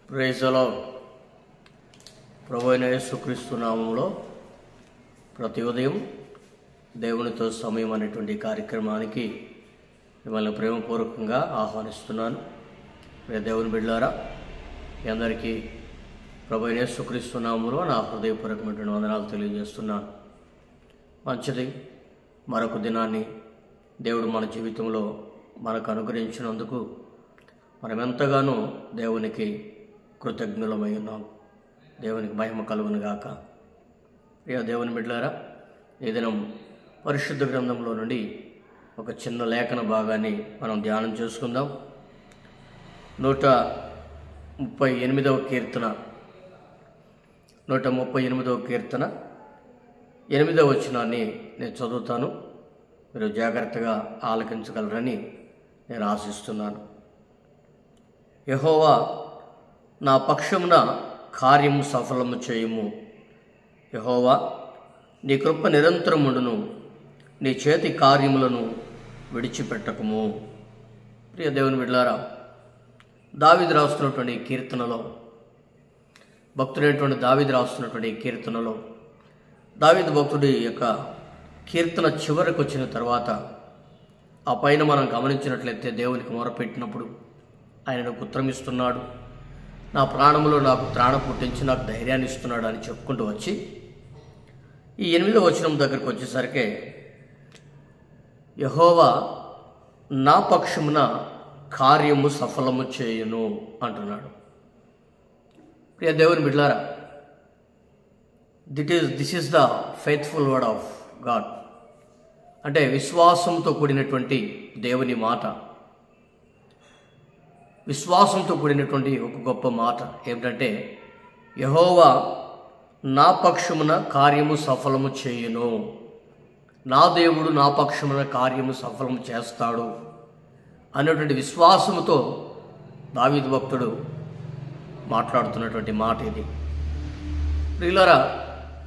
Praise the lord. ప్రభువైన యేసుక్రీస్తు నామములో ప్రతి ఉదయం దేవునితో సమయం అనేటువంటి కార్యక్రమానికి మిమ్మల్ని ప్రేమపూర్వకంగా ఆహ్వానిస్తున్నాను. దేవుని బిడ్డలారా, మీ అందరికీ ప్రభువైన యేసుక్రీస్తు నామములో నా హృదయపూర్వకమైనటువంటి వందనాలు తెలియజేస్తున్నాను. మంచిది, మరొక దినాన్ని దేవుడు మన జీవితంలో మనకు అనుగ్రహించినందుకు మనం ఎంతగానో దేవునికి కృతజ్ఞులమై ఉన్నాం. దేవునికి మహిమ కలుగును గాక. ప్రియ దేవుని బిడ్డలారా, ఈ దినం పరిశుద్ధ గ్రంథంలో నుండి ఒక చిన్న లేఖన భాగాన్ని మనం ధ్యానం చేసుకుందాం. 138వ కీర్తన 8వ వచనాన్ని నేను చదువుతాను. మీరు జాగ్రత్తగా ఆలకించగలరని నేను ఆశిస్తున్నాను. యెహోవా, నా పక్షమున కార్యము సఫలము చేయుము. యెహోవా, నీ కృప నిరంతరముండును, నీ చేతి కార్యములను విడిచిపెట్టకము. ప్రియ దేవుని బిడ్డలారా, దావీదు రాస్తున్నటువంటి కీర్తనలో, భక్తుడైనటువంటి దావీదు రాస్తున్నటువంటి కీర్తనలో, దావీదు భక్తుడి యొక్క కీర్తన చివరికి వచ్చిన తర్వాత ఆ పైన మనం గమనించినట్లయితే దేవునికి మొరపెట్టినప్పుడు ఆయనను ఉత్తరమిస్తున్నాడు. నా ప్రాణములో నాకు త్రాణ పుట్టించి నాకు ధైర్యాన్ని ఇస్తున్నాడు అని చెప్పుకుంటూ వచ్చి ఈ 8వ వచనం దగ్గరికి వచ్చేసరికి యెహోవా నా పక్షమున కార్యము సఫలము చేయును అంటున్నాడు. ప్రియ దేవుని బిడ్డలారా, this is the faithful word of God. అంటే విశ్వాసంతో కూడినటువంటి దేవుని మాట, విశ్వాసంతో కూడినటువంటి ఒక గొప్ప మాట ఏమిటంటే, యెహోవా నా పక్షమున కార్యము సఫలము చేయును. నా దేవుడు నా పక్షమున కార్యము సఫలము చేస్తాడు అనేటువంటి విశ్వాసముతో దావీదు భక్తుడు మాట్లాడుతున్నటువంటి మాట ఇది. ప్రియులారా,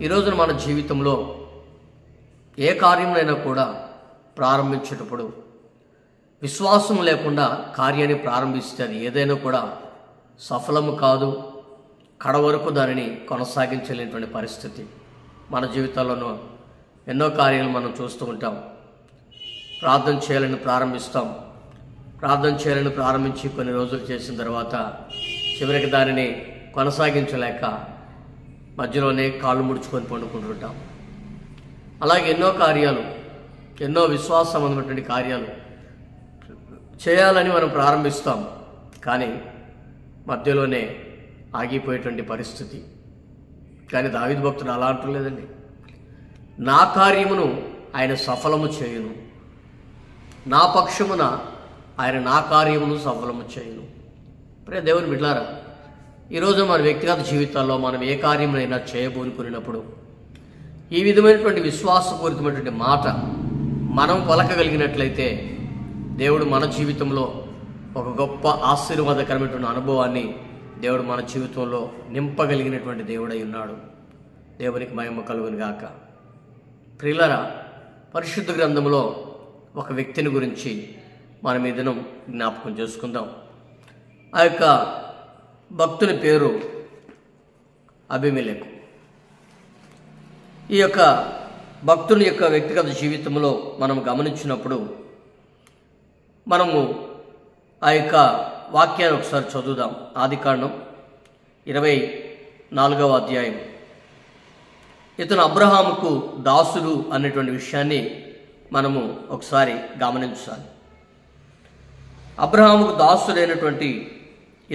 ఈరోజున మన జీవితంలో ఏ కార్యమునైనా కూడా ప్రారంభించేటప్పుడు విశ్వాసం లేకుండా కార్యాన్ని ప్రారంభిస్తే అది ఏదైనా కూడా సఫలము కాదు, కడ వరకు దానిని కొనసాగించలేనటువంటి పరిస్థితి. మన జీవితాల్లోనూ ఎన్నో కార్యాలు మనం చూస్తూ ఉంటాం. ప్రార్థన చేయాలని ప్రారంభిస్తాం. ప్రార్థన చేయాలని ప్రారంభించి కొన్ని రోజులు చేసిన తర్వాత చివరికి దానిని కొనసాగించలేక మధ్యలోనే కాళ్ళు ముడుచుకొని పండుకుంటుంటాం. అలాగే ఎన్నో కార్యాలు, ఎన్నో విశ్వాస సంబంధమైనటువంటి కార్యాలు చేయాలని మనం ప్రారంభిస్తాం, కానీ మధ్యలోనే ఆగిపోయేటువంటి పరిస్థితి. కానీ దావీదు భక్తుడు అలా అంటలేదండి. నా కార్యమును ఆయన సఫలము చేయును, నా పక్షమున ఆయన నా కార్యమును సఫలము చేయును. ప్రియ దేవుని బిడ్డలారా, ఈరోజు మన వ్యక్తిగత జీవితాల్లో మనం ఏ కార్యమునైనా చేయబోనుకున్నప్పుడు ఈ విధమైనటువంటి విశ్వాసపూరితమైనటువంటి మాట మనం పలకగలిగినట్లయితే దేవుడు మన జీవితంలో ఒక గొప్ప ఆశీర్వాదకరమైనటువంటి అనుభవాన్ని దేవుడు మన జీవితంలో నింపగలిగినటువంటి దేవుడై ఉన్నాడు. దేవునికి మహిమ కలుగును గాక. ప్రియులారా, పరిశుద్ధ గ్రంథంలో ఒక వ్యక్తిని గురించి మనం ఈ దినం జ్ఞాపకం చేసుకుందాం. ఆ యొక్క భక్తుని పేరు అబీమెలెకు. ఈ యొక్క భక్తుని యొక్క వ్యక్తిగత జీవితంలో మనం గమనించినప్పుడు మనము ఆ యొక్క వాక్యాన్ని ఒకసారి చదువుదాం. ఆదికాండం 24వ అధ్యాయం. ఇతను అబ్రహాముకు దాసుడు అనేటువంటి విషయాన్ని మనము ఒకసారి గమనించాలి. అబ్రహాముకు దాసుడైనటువంటి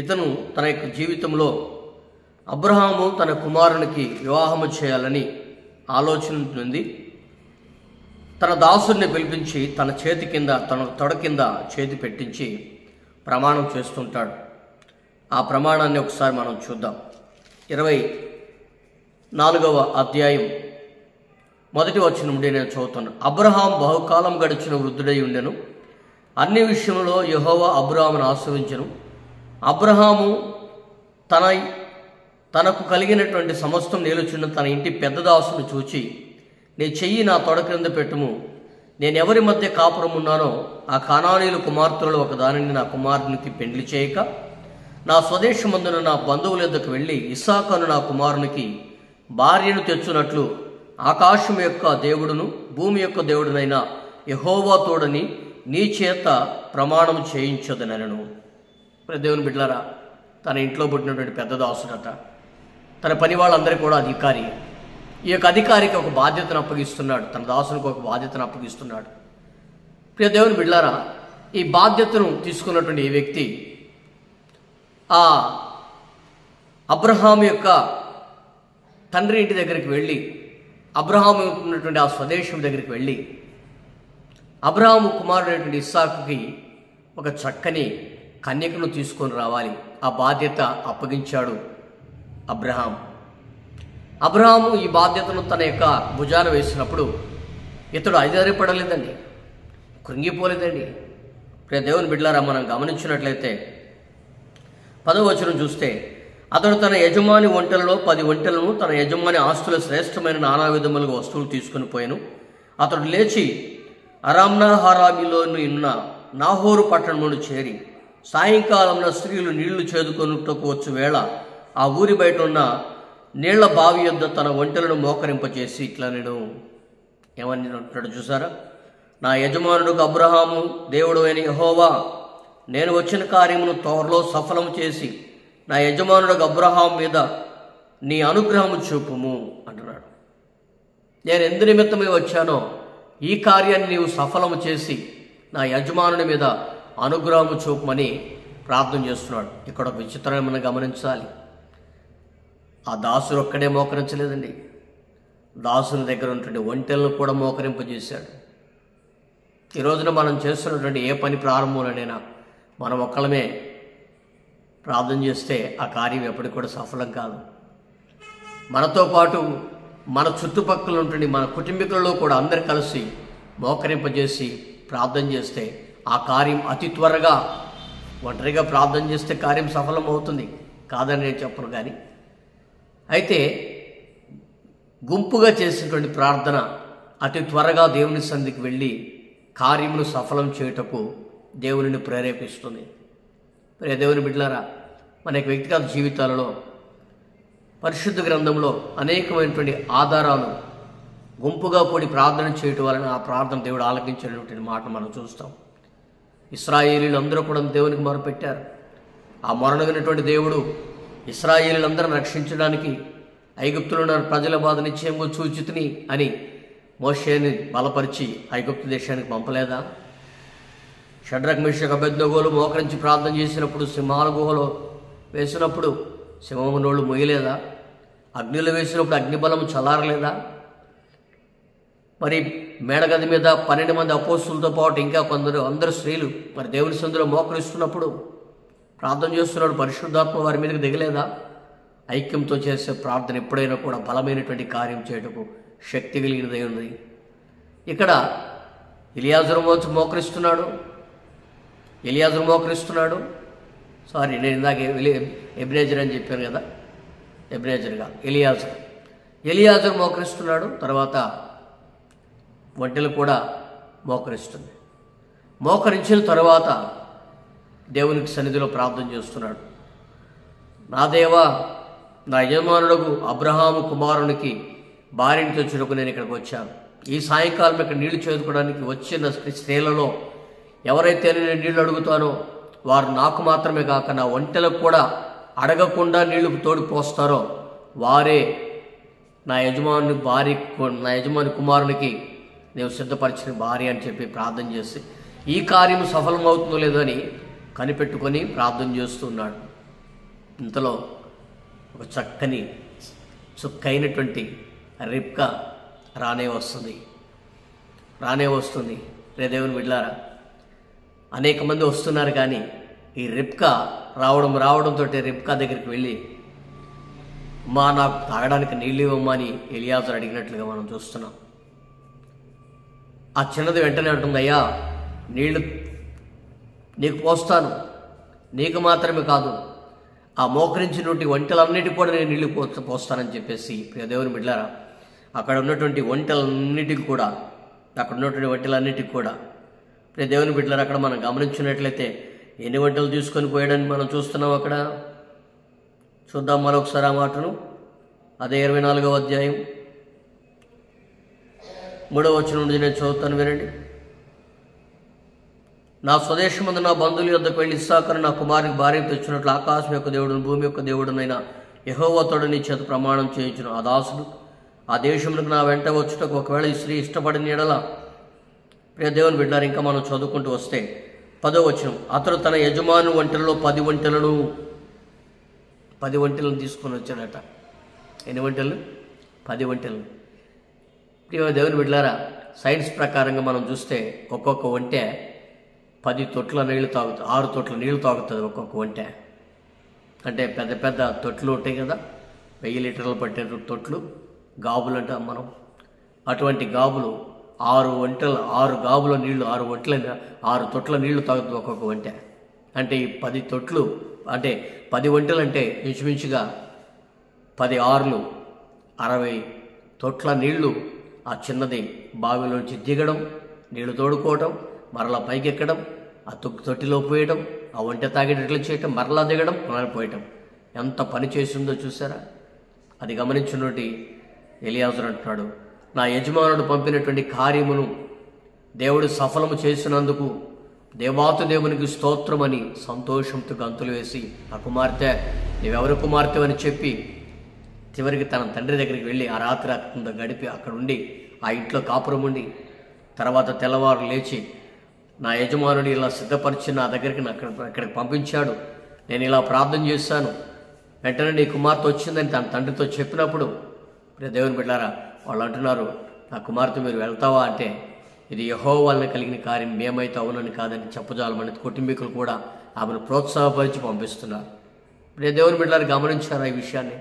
ఇతను తన యొక్క జీవితంలో అబ్రహాము తన కుమారునికి వివాహము చేయాలని ఆలోచన ఉంది. తన దాసుడిని పిలిపించి తన చేతి కింద, తన తొడ కింద చేతి పెట్టించి ప్రమాణం చేస్తుంటాడు. ఆ ప్రమాణాన్ని ఒకసారి మనం చూద్దాం. 24వ అధ్యాయం 1వ వచనం నుండి నేను చదువుతున్నాను. అబ్రహాం బహుకాలం గడిచిన వృద్ధుడై ఉండెను. అన్ని విషయంలో యెహోవా అబ్రహామును ఆశీర్వదించెను. అబ్రహాము తనకు కలిగినటువంటి సమస్తం నిలుచున్న తన ఇంటి పెద్ద దాసును చూచి, నీ చెయ్యి నా తొడ క్రింద పెట్టుము, నేను ఎవరి మధ్య కాపురం ఉన్నానో ఆ కానానీయుల కుమార్తెలలో ఒక దానిని నా కుమారునికి పెండ్లి చేయక నా స్వదేశమందున నా బంధువుల యొద్దకు వెళ్ళి ఇస్సాకును నా కుమారునికి భార్యను తెచ్చునట్లు ఆకాశం యొక్క దేవుడును భూమి యొక్క దేవుడునైన యెహోవా తోడని నీ చేత ప్రమాణం చేయించదనను. దేవుని బిడ్డలారా, తన ఇంట్లో పుట్టినటువంటి పెద్ద దాసుడట, తన పని వాళ్ళందరికీ కూడా అధికారి. ఈ యొక్క అధికారికి ఒక బాధ్యతను అప్పగిస్తున్నాడు, తన దాసునికి ఒక బాధ్యతను అప్పగిస్తున్నాడు. ప్రియ దేవుని బిడ్డలారా, ఈ బాధ్యతను తీసుకున్నటువంటి ఈ వ్యక్తి ఆ అబ్రహాము యొక్క తండ్రి ఇంటి దగ్గరికి వెళ్ళి, అబ్రహాము ఉన్నటువంటి ఆ స్వదేశం దగ్గరికి వెళ్ళి, అబ్రహాము కుమారుడైనటువంటి ఇస్సాకుకి ఒక చక్కని కన్యకను తీసుకొని రావాలి. ఆ బాధ్యత అప్పగించాడు అబ్రహాము ఈ బాధ్యతను తన యొక్క భుజాన వేసినప్పుడు ఇతడు ఐదారిపడలేదండి, కృంగిపోలేదండి. ప్రియ దేవుని బిడ్డలారా, మనం గమనించినట్లయితే 10వ వచనం చూస్తే, అతడు తన యజమాని ఒంటెలలో 10 ఒంటెలను తన యజమాని ఆస్తుల శ్రేష్టమైన నానా విధములుగా వస్తువులు తీసుకుని పోయాను. అతడు లేచి అరామ్నాహారామిలోని ఉన్న నాహోరు పట్టణమును చేరి సాయంకాలంలో స్త్రీలు నీళ్లు చేదుకొనుటకు వచ్చు వేళ ఆ ఊరి బయట ఉన్న నీళ్ల బావి యొద్ద తన ఒంటెలను మోకరింపచేసి ఇట్లా నేను ఏమని అంటున్నాడు చూసారా? నా యజమానుడు అబ్రహాము దేవుడు అయిన యెహోవా, నేను వచ్చిన కార్యమును త్వరలో సఫలం చేసి నా యజమానుడు అబ్రహాం మీద నీ అనుగ్రహము చూపుము అంటున్నాడు. నేను ఎందు నిమిత్తమై వచ్చానో ఈ కార్యాన్ని నీవు సఫలము చేసి నా యజమానుడి మీద అనుగ్రహము చూపమని ప్రార్థన చేస్తున్నాడు. ఇక్కడ ఒక విచిత్రాన్ని మనం గమనించాలి. ఆ దాసుడు ఒక్కడే మోకరించలేదండి, దాసుని దగ్గర ఉన్నటువంటి ఒంటెలను కూడా మోకరింపజేశాడు. ఈ రోజున మనం చేస్తున్నటువంటి ఏ పని ప్రారంభంలోనైనా మనం ఒక్కళ్ళమే ప్రార్థన చేస్తే ఆ కార్యం ఎప్పటికి కూడా సఫలం కాదు. మనతో పాటు మన చుట్టుపక్కల ఉంటుండి మన కుటుంబీకులలో కూడా అందరు కలిసి మోకరింపజేసి ప్రార్థన చేస్తే ఆ కార్యం అతి త్వరగా, ఒంటరిగా ప్రార్థన చేస్తే కార్యం సఫలం అవుతుంది కాదని నేను చెప్పను. కానీ అయితే గుంపుగా చేసినటువంటి ప్రార్థన అతి త్వరగా దేవుని సన్నిధికి వెళ్ళి కార్యమును సఫలం చేయుటకు దేవునిని ప్రేరేపిస్తుంది. ప్రియ దేవుని బిడ్డలారా, మన వ్యక్తిగత జీవితాలలో పరిశుద్ధ గ్రంథంలో అనేకమైనటువంటి ఆధారాలు గుంపుగా కూడి ప్రార్థన చేయటం వలన ఆ ప్రార్థన దేవుడు ఆలకించినటువంటి మాట మనం చూస్తాం. ఇశ్రాయేలీలు అందరూ కూడా దేవునికి మొరపెట్టారు. ఆ మొరనగినటువంటి దేవుడు ఇశ్రాయేలీలందరిని రక్షించడానికి ఐగుప్తులో ఉన్న ప్రజల బాధ నిశ్చయంగా చూచితిని అని మోషేని బలపరిచి ఐగుప్తు దేశానికి పంపలేదా? షడ్రక్ మేషక్ అబేద్నెగోలు మోకరించి ప్రార్థన చేసినప్పుడు సింహాల గుహలో వేసినప్పుడు సింహము నోళ్ళు మొయ్యలేదా? అగ్నిలో వేసినప్పుడు అగ్నిబలం చల్లారలేదా? మరి మేడగది మీద 12 మంది అపోస్తులతో పాటు ఇంకా అందరు స్త్రీలు మరి దేవుని సందులో మోకరిస్తున్నప్పుడు ప్రార్థన చేస్తున్నాడు, పరిశుద్ధాత్మ వారి మీదకి దిగలేదా? ఐక్యంతో చేసే ప్రార్థన ఎప్పుడైనా కూడా బలమైనటువంటి కార్యం చేయటకు శక్తి కలిగినదై ఉంది. ఇక్కడ ఎలియాజరు మోకరిస్తున్నాడు. సారీ, నేను ఇందాక ఎబ్నేజర్ అని చెప్పాను కదా, ఎబ్నేజర్గా ఎలియాజరు మోకరిస్తున్నాడు. తర్వాత ఒంటెలు కూడా మోకరిస్తుంది. మోకరించిన తర్వాత దేవునికి సన్నిధిలో ప్రార్థన చేస్తున్నాడు. నా దేవా, నా యజమానుడకు అబ్రహాము కుమారునికి భార్యను తెచ్చుటకు నేను ఇక్కడికి వచ్చాను. ఈ సాయంకాలం ఇక్కడ నీళ్లు చేదుకోవడానికి వచ్చిన స్త్రీలలో ఎవరైతే నేను నీళ్లు అడుగుతానో వారు నాకు మాత్రమే కాక నా ఒంటెలకు కూడా అడగకుండా నీళ్లు తోడిపోస్తారో వారే నా యజమాని కుమారునికి నేను సిద్ధపరిచిన భార్య అని చెప్పి ప్రార్థన చేసి ఈ కార్యం సఫలమవుతుందో లేదో అని కనిపెట్టుకొని ప్రార్థన చేస్తున్నాడు. ఇంతలో ఒక చుక్కైనటువంటి రిబ్కా రానే వస్తుంది. రే దేవుని బిడ్డలారా, అనేక మంది వస్తున్నారు కానీ ఈ రిబ్కా రావడంతో రిబ్కా దగ్గరికి వెళ్ళి నాకు తాగడానికి నీళ్ళు ఇవ్వమ్మా అని ఎలియాజరు అడిగినట్లుగా మనం చూస్తున్నాం. ఆ చిన్నది వెంటనే అంటుంది, అయ్యా నీళ్లు నీకు పోస్తాను, నీకు మాత్రమే కాదు ఆ మోకరించినటువంటి ఒంటెలన్నిటికీ కూడా నేను నీళ్లు పోస్తానని చెప్పేసి ప్రియ దేవుని బిడ్డలారా, అక్కడ ఉన్నటువంటి ఒంటెలన్నిటికీ కూడా ప్రియ దేవుని బిడ్డలారా, అక్కడ మనం గమనించినట్లయితే ఎన్ని వంటలు తీసుకొని పోయాడని మనం చూస్తున్నాం అక్కడ. చూద్దాం మరొకసారి ఆ మాటను. అదే 24వ అధ్యాయం 3వ వచనం నుండి నేను చదువుతాను, వినండి. నా స్వదేశమందు నా బంధువుల యొద్దకు వెళ్ళి ఇస్సాకును నా కుమారునికి భార్యను తెచ్చినట్లు ఆకాశం యొక్క దేవుడును భూమి యొక్క దేవుడునైన యెహోవా తోడు నీ చేత ప్రమాణం చేయించును. ఆ దాసుడు ఆ దేశమునకు నా వెంట వచ్చుటకు ఒకవేళ ఈ స్త్రీ ఇష్టపడిన ఎడల, ప్రియ దేవుని బిడ్డలారా, ఇంకా మనం చదువుకుంటూ వస్తే 10వ వచనం, అతడు తన యజమాను వంటలలో 10 వంటలను తీసుకొని వచ్చాడట. ఎన్ని వంటలు? 10 వంటలు. ప్రియ దేవుని బిడ్డలారా, సైన్స్ ప్రకారంగా మనం చూస్తే ఒక్కొక్క వంటె 10 తొట్ల నీళ్లు తాగుతుంది, 6 తొట్ల నీళ్లు తాగుతుంది ఒక్కొక్క వంటె. అంటే పెద్ద పెద్ద తొట్లు ఉంటాయి కదా, 1000 లీటర్లు పట్టే తొట్లు, గాబులు అంటాం మనం. అటువంటి గాబులు 6 గాబుల నీళ్లు 6 తొట్ల నీళ్లు తాగుతుంది ఒక్కొక్క వంటె. అంటే ఈ 10 తొట్లు అంటే 10 వంటలు అంటే ఇంచుమించుగా 10 6లు 60 తొట్ల నీళ్లు ఆ చిన్నది బావిలోంచి దిగడం, నీళ్లు తోడుకోవడం, మరలా పైకెక్కడం, ఆ తొట్టిలో పోయడం, ఆ వంట తాగేటట్లు చేయటం, మరలా దిగడం, మరలా పోయటం. ఎంత పని చేసిందో చూసారా? అది గమనించినటువంటి ఎలియాజరు అంటున్నాడు, నా యజమానుడు పంపినటువంటి కార్యమును దేవుడు సఫలము చేసినందుకు దేవాతు దేవునికి స్తోత్రమని సంతోషంతో గంతులు వేసి, ఆ కుమార్తె నీవెవరి కుమార్తె అని చెప్పి చివరికి తన తండ్రి దగ్గరికి వెళ్ళి ఆ రాత్రి అక్కడ గడిపి అక్కడ ఉండి ఆ ఇంట్లో కాపురం ఉండి, తర్వాత తెల్లవారు లేచి నా యజమానుడు ఇలా సిద్ధపరిచి నా దగ్గరికి అక్కడికి పంపించాడు, నేను ఇలా ప్రార్థన చేశాను, వెంటనే నీ కుమార్తె వచ్చిందని తన తండ్రితో చెప్పినప్పుడు, దేవుని బిడ్డారా, వాళ్ళు అంటున్నారు, నా కుమార్తె మీరు వెళ్తావా అంటే, ఇది యెహోవా వలన కలిగిన కార్యం, మేమైతే అవునని కాదని చెప్పజాలమని కుటుంబీకులు కూడా ఆమెను ప్రోత్సాహపరిచి పంపిస్తున్నారు. దేవుని బిడ్డలారు గమనించారా ఈ విషయాన్ని?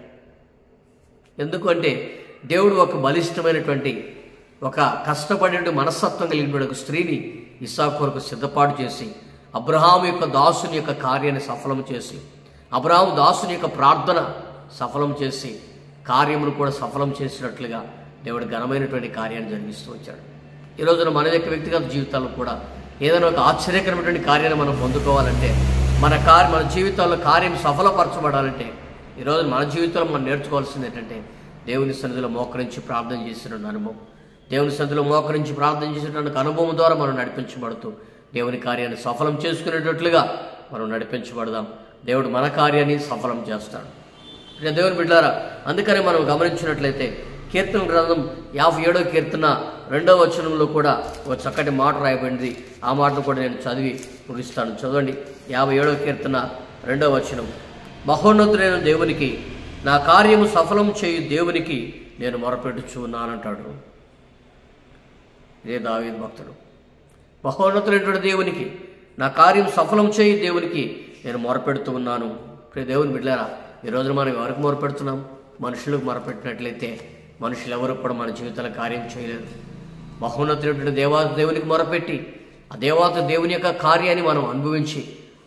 ఎందుకంటే దేవుడు ఒక బలిష్టమైనటువంటి ఒక కష్టపడే మనస్తత్వం కలిగిన ఒక స్త్రీని ఇస్సాకు కొరకు సిద్ధపాటు చేసి, అబ్రహాము యొక్క దాసుని యొక్క కార్యాన్ని సఫలం చేసి, అబ్రహాము దాసుని యొక్క ప్రార్థన సఫలం చేసి, కార్యమును కూడా సఫలం చేసినట్లుగా దేవుడు ఘనమైనటువంటి కార్యాన్ని జరిగిస్తూ వచ్చాడు. ఈ రోజున మన యొక్క వ్యక్తిగత జీవితాల్లో కూడా ఏదైనా ఒక ఆశ్చర్యకరమైనటువంటి కార్యాన్ని మనం పొందుకోవాలంటే, మన జీవితాల్లో కార్యం సఫలపరచబడాలంటే, ఈరోజు మన జీవితంలో మనం నేర్చుకోవాల్సింది ఏంటంటే, దేవుని సన్నిధిలో మోకరించి ప్రార్థన చేసినటువంటి అనుభవం, దేవుని సన్నిధిలో మోకరించి ప్రార్థన చేసినటువంటి అనుభవం ద్వారా మనం నడిపించబడుతూ దేవుని కార్యాన్ని సఫలం చేసుకునేటట్లుగా మనం నడిపించబడదాం. దేవుడు మన కార్యాన్ని సఫలం చేస్తాడు. దేవుని బిడ్డలారా, అందుకని మనం గమనించినట్లయితే కీర్తన గ్రంథం 57వ కీర్తన 2వ వచనంలో కూడా ఒక చక్కటి మాట రాయబడింది. ఆ మాటను కూడా నేను చదివి ముగిస్తాను. చదవండి. 57వ కీర్తన 2వ వచనం, మహోన్నతుడైన దేవునికి, నా కార్యము సఫలం చేయు దేవునికి నేను మొరపెట్టుచు ఉన్నానంటాడు. ఇదే దావీదు భక్తుడు. మహోన్నతుడైనటువంటి దేవునికి, నా కార్యం సఫలం చేయు దేవునికి నేను మొరపెడుతూ ఉన్నాను. దేవుని బిడ్డలారా, ఈరోజు మనం ఎవరికి మొరపెడుతున్నాం? మనుషులకు మొరపెట్టినట్లయితే మనుషులు ఎవరు కూడా మన జీవితాల కార్యం చేయలేరు. మహోన్నతుడైనటువంటి దేవునికి మొరపెట్టి ఆ దేవుని యొక్క కార్యాన్ని మనం అనుభవించి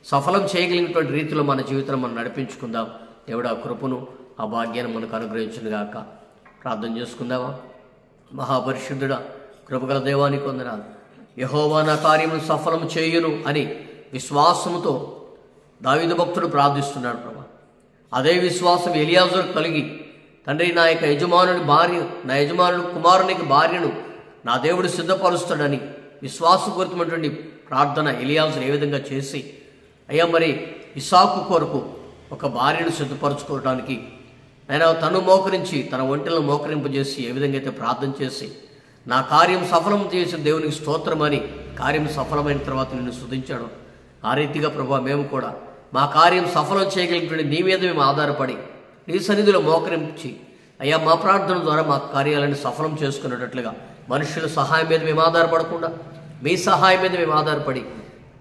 సఫలం చేయగలిగినటువంటి రీతిలో మన జీవితాన్ని మనం నడిపించుకుందాం. దేవుడు ఆ కృపను, ఆ భాగ్యాన్ని మనకు అనుగ్రహించునుగాక. ప్రార్థన చేసుకుందామా? మహాపరిశుద్ధుడా, కృపగల దేవానికి వందనాలు. యెహోవా నా కార్యమును సఫలం చేయును అని విశ్వాసముతో దావీదు భక్తుడు ప్రార్థిస్తున్నాడు ప్రభా. అదే విశ్వాసం ఎలియాజరు కలిగి, తండ్రి నా యొక్క యజమానుడు కుమారునికి భార్యను నా దేవుడు సిద్ధపరుస్తాడని విశ్వాసపూరితమైనటువంటి ప్రార్థన ఎలియాజరు ఏ విధంగా చేసి, అయ్యా మరి ఇస్సాకు కొరకు ఒక భార్యను సిద్ధపరచుకోవడానికి ఆయన తను మోకరించి తన ఒంటెలను మోకరింపజేసి ఏ విధంగా అయితే ప్రార్థన చేసి, నా కార్యం సఫలం చేసిన దేవునికి స్తోత్రమని కార్యం సఫలమైన తర్వాత నిన్ను స్తుతించాడు, ఆ రీతిగా ప్రభా మేము కూడా మా కార్యం సఫలం చేయగలిగినటువంటి నీ మీద మేము ఆధారపడి నీ సన్నిధిలో మోకరించి, అయ్యా మా ప్రార్థన ద్వారా మా కార్యాలను సఫలం చేసుకునేటట్లుగా మనుషుల సహాయం మీద మేము ఆధారపడకుండా మీ సహాయం మీద మేము ఆధారపడి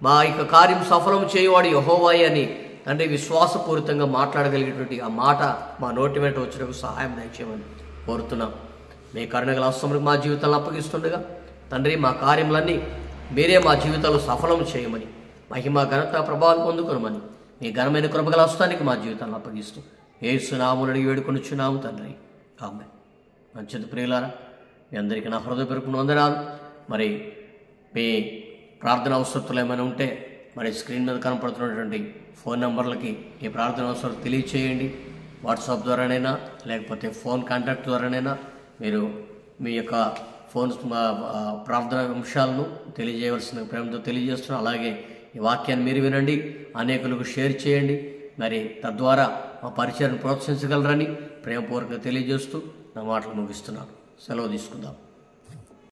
మా యొక్క కార్యం సఫలం చేయవాడు యెహోవాయే అని తండ్రి విశ్వాసపూరితంగా మాట్లాడగలిగేటువంటి ఆ మాట మా నోటి వెంట వచ్చినప్పుడు సహాయం దయచేయమని కోరుతున్నాం. మీ కరుణగల హస్తములకు మా జీవితాలను అప్పగిస్తుండగా తండ్రి మా కార్యములన్నీ మీరే మా జీవితాలు సఫలం చేయమని, మహిమ ఘనత ప్రభావం పొందుకొనమని మీ ఘనమైన కృపగల హస్తానికి మా జీవితాలను అప్పగిస్తూ యేసు నామమున అడిగి వేడుకొనుచున్నాము తండ్రి, ఆమేన్. మంచిది ప్రియులారా, మీ అందరికీ నా హృదయపూర్వక వందనాలు. మరి మీ ప్రార్థన అవసరతలు ఏమైనా ఉంటే మరి స్క్రీన్ మీద కనపడుతున్నటువంటి ఫోన్ నెంబర్లకి ఈ ప్రార్థన అవసరం తెలియచేయండి. వాట్సాప్ ద్వారానైనా లేకపోతే ఫోన్ కాంటాక్ట్ ద్వారానైనా మీరు మీ యొక్క ఫోన్ ప్రార్థన అంశాలను తెలియజేయవలసిన ప్రేమతో తెలియజేస్తున్నాం. అలాగే ఈ వాక్యాన్ని మీరు వినండి, అనేకులకు షేర్ చేయండి. మరి తద్వారా మా పరిచయాన్ని ప్రోత్సహించగలరని ప్రేమపూర్వకంగా తెలియజేస్తూ నా మాటలు ముగిస్తున్నాను. సెలవు తీసుకుందాం.